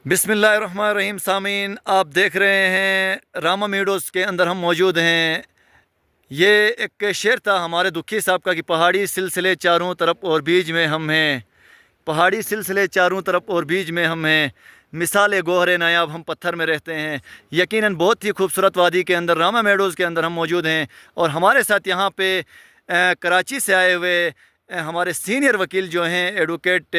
بسم اللہ الرحمن الرحیم سامعین، آپ دیکھ رہے ہیں راما میڈوز کے اندر ہم موجود ہیں۔ یہ ایک شعر تھا ہمارے دکھی صاحب کا کہ پہاڑی سلسلے چاروں طرف اور بیچ میں ہم ہیں، پہاڑی سلسلے چاروں طرف اور بیچ میں ہم ہیں، مثال گوہر نایاب ہم پتھر میں رہتے ہیں۔ یقیناً بہت ہی خوبصورت وادی کے اندر راما میڈوز کے اندر ہم موجود ہیں، اور ہمارے ساتھ یہاں پہ کراچی سے آئے ہوئے ہمارے سینئر وکیل جو ہیں ایڈوکیٹ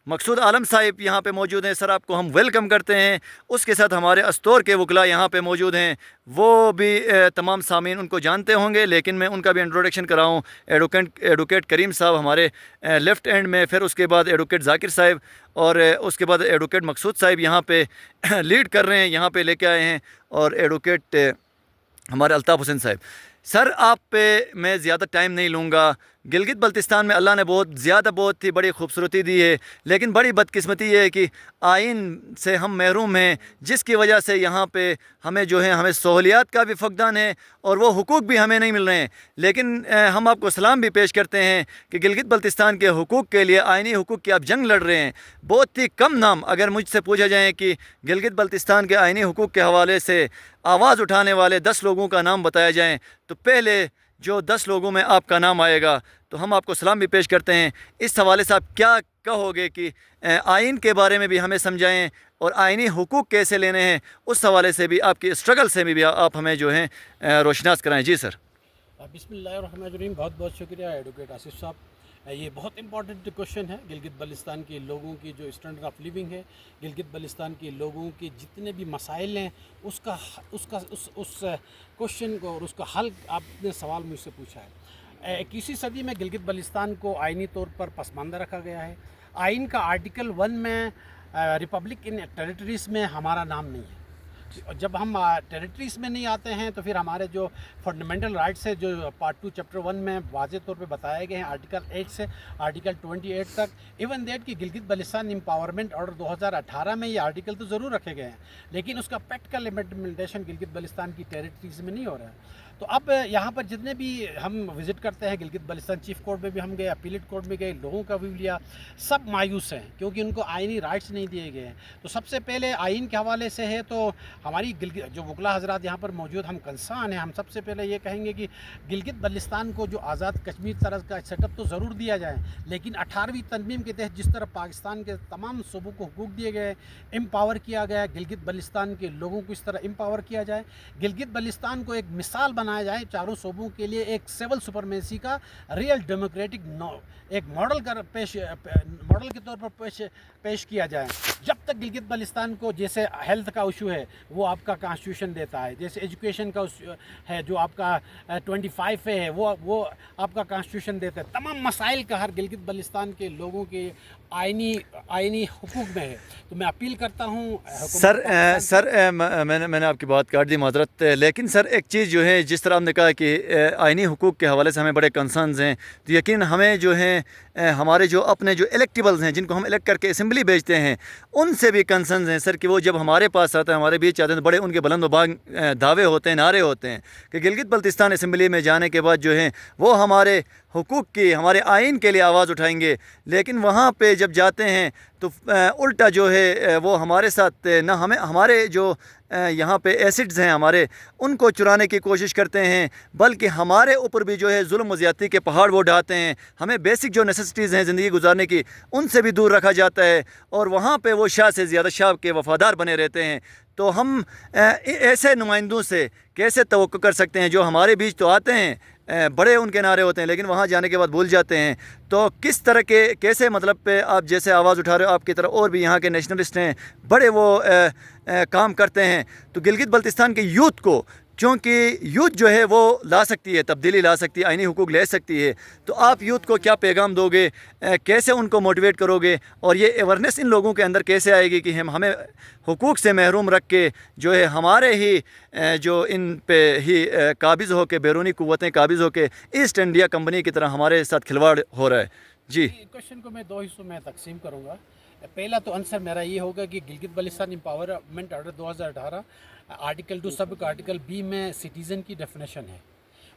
مقصود عالم صاحب یہاں پہ موجود ہیں۔ سر، آپ کو ہم ویلکم کرتے ہیں۔ اس کے ساتھ ہمارے استور کے وکلاء یہاں پہ موجود ہیں، وہ بھی تمام سامعین ان کو جانتے ہوں گے، لیکن میں ان کا بھی انٹروڈکشن کراؤں۔ ایڈوکیٹ کریم صاحب ہمارے لیفٹ اینڈ میں، پھر اس کے بعد ایڈوکیٹ ذاکر صاحب، اور اس کے بعد ایڈوکیٹ مقصود صاحب یہاں پہ لیڈ کر رہے ہیں، یہاں پہ لے کے آئے ہیں، اور ایڈوکیٹ ہمارے الطاف حسین صاحب۔ سر، آپ پہ میں زیادہ ٹائم نہیں لوں گا۔ گلگت بلتستان میں اللہ نے بہت ہی بڑی خوبصورتی دی ہے، لیکن بڑی بدقسمتی یہ ہے کہ آئین سے ہم محروم ہیں، جس کی وجہ سے یہاں پہ ہمیں سہولیات کا بھی فقدان ہے، اور وہ حقوق بھی ہمیں نہیں مل رہے ہیں۔ لیکن ہم آپ کو سلام بھی پیش کرتے ہیں کہ گلگت بلتستان کے حقوق کے لیے، آئینی حقوق کی آپ جنگ لڑ رہے ہیں۔ بہت ہی کم نام اگر مجھ سے پوچھا جائے کہ گلگت بلتستان کے آئینی حقوق کے حوالے سے آواز اٹھانے والے 10 لوگوں کا نام بتایا جائیں، تو پہلے جو 10 لوگوں میں آپ کا نام آئے گا۔ تو ہم آپ کو سلام بھی پیش کرتے ہیں۔ اس حوالے سے آپ کیا کہو گے کہ آئین کے بارے میں بھی ہمیں سمجھائیں، اور آئینی حقوق کیسے لینے ہیں، اس حوالے سے بھی آپ کی اسٹرگل سے بھی آپ ہمیں جو ہیں روشناس کرائیں۔ جی سر۔ بسم اللہ الرحمن الرحیم، بہت بہت شکریہ ایڈوکیٹ آصف صاحب۔ یہ بہت امپورٹنٹ کوشچن ہے۔ گلگت بلتستان کے لوگوں کی جو اسٹینڈرڈ آف لیونگ ہے، گلگت بلتستان کے لوگوں کے جتنے بھی مسائل ہیں، اس کوشچن کو اور اس کا حل آپ نے سوال مجھ سے پوچھا ہے۔ 21ویں صدی میں گلگت بلتستان کو آئینی طور پر پسماندہ رکھا گیا ہے۔ آئین کا آرٹیکل 1 میں ریپبلک ان ٹیریٹریز میں ہمارا نام نہیں ہے۔ جب ہم ٹیریٹریز میں نہیں آتے ہیں تو پھر ہمارے جو فنڈامنٹل رائٹس ہے، جو پارٹ 2 چیپٹر 1 میں واضح طور پہ بتائے گئے ہیں، آرٹیکل 8 سے آرٹیکل 28 تک، ایون دیٹ کہ گلگت بلتستان امپاورمنٹ آرڈر 2018 میں یہ آرٹیکل تو ضرور رکھے گئے ہیں، لیکن اس کا پریکٹیکل امپلیمنٹیشن گلگت بلتستان کی ٹیریٹریز میں نہیں ہو رہا ہے۔ تو اب یہاں پر جتنے بھی ہم وزٹ کرتے ہیں، گلگت بلتستان چیف کورٹ میں بھی ہم گئے، اپیلیٹ کورٹ میں گئے، لوگوں کا ویو لیا، سب مایوس ہیں کیونکہ ان کو آئینی رائٹس نہیں دیے گئے ہیں۔ تو سب سے پہلے آئین کے حوالے سے ہے تو ہماری جو وکلا حضرات یہاں پر موجود، ہم کنسرن ہیں۔ ہم سب سے پہلے یہ کہیں گے کہ گلگت بلتستان کو جو آزاد کشمیر طرح کا سیٹ اپ تو ضرور دیا جائے، لیکن 18ویں ترمیم کے تحت جس طرح پاکستان کے تمام صوبوں کو حقوق دیے گئے، امپاور کیا گیا، گلگت بلتستان کے لوگوں کو اس طرح امپاور کیا جائے، گلگت بلتستان کو ایک مثال بنایا جائے چاروں صوبوں کے لیے، ایک سول سپرمیسی کا ریئل ڈیموکریٹک ایک ماڈل کے طور پر پیش کیا جائے۔ جب تک گلگت بلتستان کو، جیسے ہیلتھ کا ایشو ہے وہ آپ کا کانسٹیٹیوشن دیتا ہے، جیسے ایجوکیشن کا ہے جو آپ کا 25 ہے وہ آپ کا کانسٹیٹیوشن دیتا ہے، تمام مسائل کا ہر گلگت بلتستان کے لوگوں کے آئینی حقوق میں ہے۔ تو میں اپیل کرتا ہوں میں نے آپ کی بات کاٹ دی، معذرت، لیکن سر ایک چیز جو ہے، جس طرح آپ نے کہا کہ آئینی حقوق کے حوالے سے ہمیں بڑے کنسرنز ہیں، تو یقین ہمیں جو ہیں ہمارے جو اپنے جو الیکٹیبلز ہیں، جن کو ہم الیکٹ کر کے اسمبلی بھیجتے ہیں، ان سے بھی کنسرنز ہیں سر، کہ وہ جب ہمارے پاس آتے ہیں، ہمارے بیچ آتے ہیں، تو بڑے ان کے بلند و باغ دعوے ہوتے ہیں، نعرے ہوتے ہیں کہ گلگت بلتستان اسمبلی میں جانے کے بعد جو ہیں وہ ہمارے حقوق کی، ہمارے آئین کے لیے آواز اٹھائیں گے، لیکن وہاں پہ جب جاتے ہیں تو الٹا جو ہے وہ ہمارے ساتھ نہ ہمارے جو یہاں پہ ایسڈز ہیں ہمارے، ان کو چرانے کی کوشش کرتے ہیں، بلکہ ہمارے اوپر بھی جو ہے ظلم و زیادتی کے پہاڑ وہ ڈھاتے ہیں۔ ہمیں بیسک جو نیسیسٹیز ہیں زندگی گزارنے کی، ان سے بھی دور رکھا جاتا ہے، اور وہاں پہ وہ شاہ سے زیادہ شاہ کے وفادار بنے رہتے ہیں۔ تو ہم ایسے نمائندوں سے کیسے توقع کر سکتے ہیں جو ہمارے بیچ تو آتے ہیں، بڑے ان کے نعرے ہوتے ہیں، لیکن وہاں جانے کے بعد بھول جاتے ہیں۔ تو کس طرح کے کیسے مطلب پہ آپ جیسے آواز اٹھا رہے ہو، آپ کی طرح اور بھی یہاں کے نیشنلسٹ ہیں، بڑے وہ کام کرتے ہیں، تو گلگت بلتستان کے یوتھ کو، چونکہ یوتھ جو ہے وہ لا سکتی ہے، تبدیلی لا سکتی ہے، آئینی حقوق لے سکتی ہے، تو آپ یوتھ کو کیا پیغام دو گے، کیسے ان کو موٹیویٹ کرو گے، اور یہ اویرنیس ان لوگوں کے اندر کیسے آئے گی کہ ہمیں حقوق سے محروم رکھ کے جو ہے ہمارے ہی جو ان پہ ہی قابض ہو کے، بیرونی قوتیں قابض ہو کے ایسٹ انڈیا کمپنی کی طرح ہمارے ساتھ کھلواڑ ہو رہا ہے۔ جی۔ کوشچن کو میں 2 حصوں میں تقسیم کروں گا۔ پہلا تو آنسر میرا یہ ہوگا کہ Gilgit Baltistan empowerment order 2018 article 2 sub article B میں سٹیزن کی ڈیفینیشن ہے،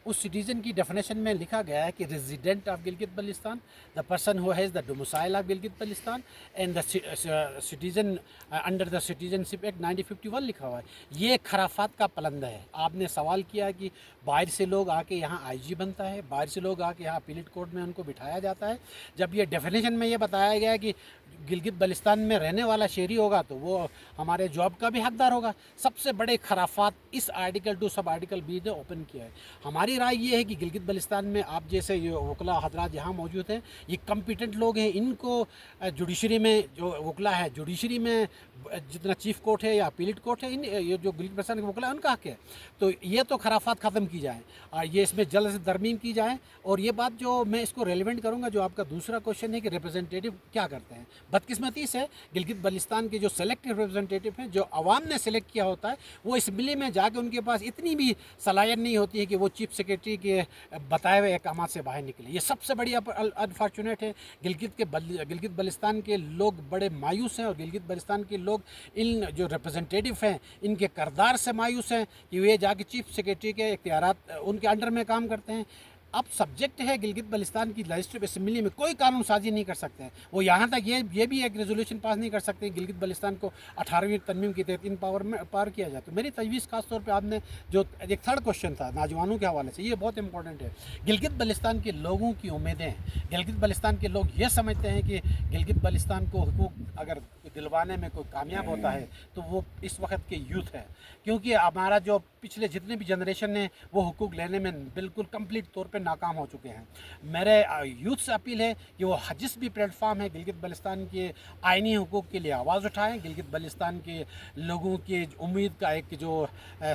اس سٹیزن کی ڈیفینیشن میں لکھا گیا ہے کہ resident of Gilgit Baltistan, the person who has the domicile of Gilgit Baltistan and the citizen under the citizen ship act 1951 لکھا ہوا ہے۔ یہ خرافات کا پلندہ ہے۔ آپ نے سوال کیا کہ باہر سے لوگ آ کے یہاں آئی جی بنتا ہے، باہر سے لوگ آ کے یہاں اپیلیٹ کورٹ میں ان کو بٹھایا جاتا ہے۔ جب یہ ڈیفینیشن میں یہ بتایا گیا کہ گلگت بلتستان میں رہنے والا شہری ہوگا تو وہ ہمارے جاب کا بھی حقدار ہوگا۔ سب سے بڑے خرافات اس آرٹیکل 2 سب آرٹیکل بی نے اوپن کیا ہے۔ ہماری رائے یہ ہے کہ گلگت بلتستان میں آپ جیسے یہ وکلا حضرات یہاں موجود ہیں، یہ کمپیٹنٹ لوگ ہیں، ان کو جوڈیشری میں جو وکلا ہے، جوڈیشری میں جتنا چیف کورٹ ہے یا اپیلیٹ کورٹ ہے، یہ جو گلگت بلتستان کے وکلا ہے ان کا حق ہے۔ تو یہ تو خرافات ختم کی جائیں اور یہ اس میں جلد سے ترمیم کی جائے۔ اور یہ بات جو میں اس کو ریلیونٹ کروں گا، جو آپ کا دوسرا کوشچن ہے کہ ریپرزنٹیٹیو کیا کرتے ہیں، بدقسمتی سے گلگت بلتستان کے جو سلیکٹڈ ریپرزنٹیٹیو ہیں، جو عوام نے سلیکٹ کیا ہوتا ہے، وہ اسمبلی میں جا کے ان کے پاس اتنی بھی صلاحیت نہیں ہوتی ہے کہ وہ چیف سیکرٹری کے بتائے ہوئے احکامات سے باہر نکلے۔ یہ سب سے بڑی انفارچونیٹ ہے۔ گلگت بلتستان کے لوگ بڑے مایوس ہیں، اور گلگت بلتستان کے لوگ ان جو ریپرزنٹیٹیو ہیں ان کے کردار سے مایوس ہیں کہ وہ جا کے چیف سیکرٹری کے اختیارات ان کے انڈر میں کام کرتے ہیں۔ اب سبجیکٹ ہے گلگت بلتستان کی لیجسلیٹو اسمبلی میں کوئی قانون سازی نہیں کر سکتے ہیں۔ وہ یہاں تک یہ بھی ایک ریزولوشن پاس نہیں کر سکتے کہ گلگت بلتستان کو 18ویں ترمیم کے تحت ان پاور کیا جائے۔ تو میری تجویز خاص طور پہ آپ نے جو ایک تھرڈ کوشچن تھا نوجوانوں کے حوالے سے، یہ بہت امپورٹنٹ ہے۔ گلگت بلتستان کے لوگوں کی امیدیں ہیں، گلگت بلتستان کے لوگ یہ سمجھتے ہیں کہ گلگت بلتستان کو حقوق اگر دلوانے میں کوئی کامیاب ہوتا ہے تو وہ اس وقت کے یوتھ ہے، کیونکہ ہمارا جو پچھلے جتنے بھی جنریشن ہیں وہ حقوق لینے میں بالکل کمپلیٹ طور پہ ناکام ہو چکے ہیں۔ میرے یوتھ سے اپیل ہے کہ وہ جس بھی پلیٹ فارم ہے گلگت بلتستان کے آئینی حقوق کے لیے آواز اٹھائیں، گلگت بلتستان کے لوگوں کی امید کا ایک جو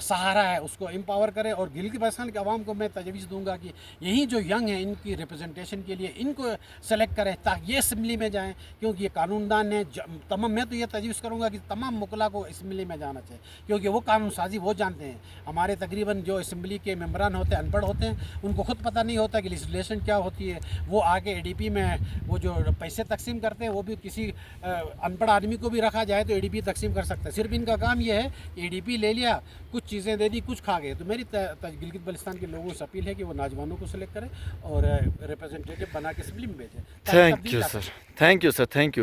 سہارا ہے اس کو امپاور کریں، اور گلگت بلتستان کے عوام کو میں تجویز دوں گا کہ یہی جو ینگ ہیں ان کی ریپرزنٹیشن کے لیے ان کو سلیکٹ کریں تاکہ یہ اسمبلی میں جائیں، کیونکہ یہ قانون دان ہے۔ تمام میں تو یہ تجویز کروں گا کہ تمام وکلا کو اسمبلی میں جانا چاہیے، کیونکہ وہ قانون سازی وہ جانتے ہیں۔ ہمارے تقریباً جو اسمبلی کے ممبران ہوتے ہیں ان پڑھ ہوتے ہیں، ان کو خود پتہ نہیں ہوتا کہ لیجسلیشن کیا ہوتی ہے۔ وہ آگے اے ڈی پی میں وہ جو پیسے تقسیم کرتے ہیں وہ بھی کسی ان پڑھ آدمی کو بھی رکھا جائے تو اے ڈی پی تقسیم کر سکتا ہے۔ صرف ان کا کام یہ ہے کہ اے ڈی پی لے لیا، کچھ چیزیں دے دی، کچھ کھا گئے۔ تو میری گلگت بلتستان کے لوگوں سے اپیل ہے کہ وہ نوجوانوں کو سلیکٹ کریں اور ریپرزنٹیٹیو بنا کے اسمبلی میں بھیجیں۔ Thank you sir, thank you sir, thank you.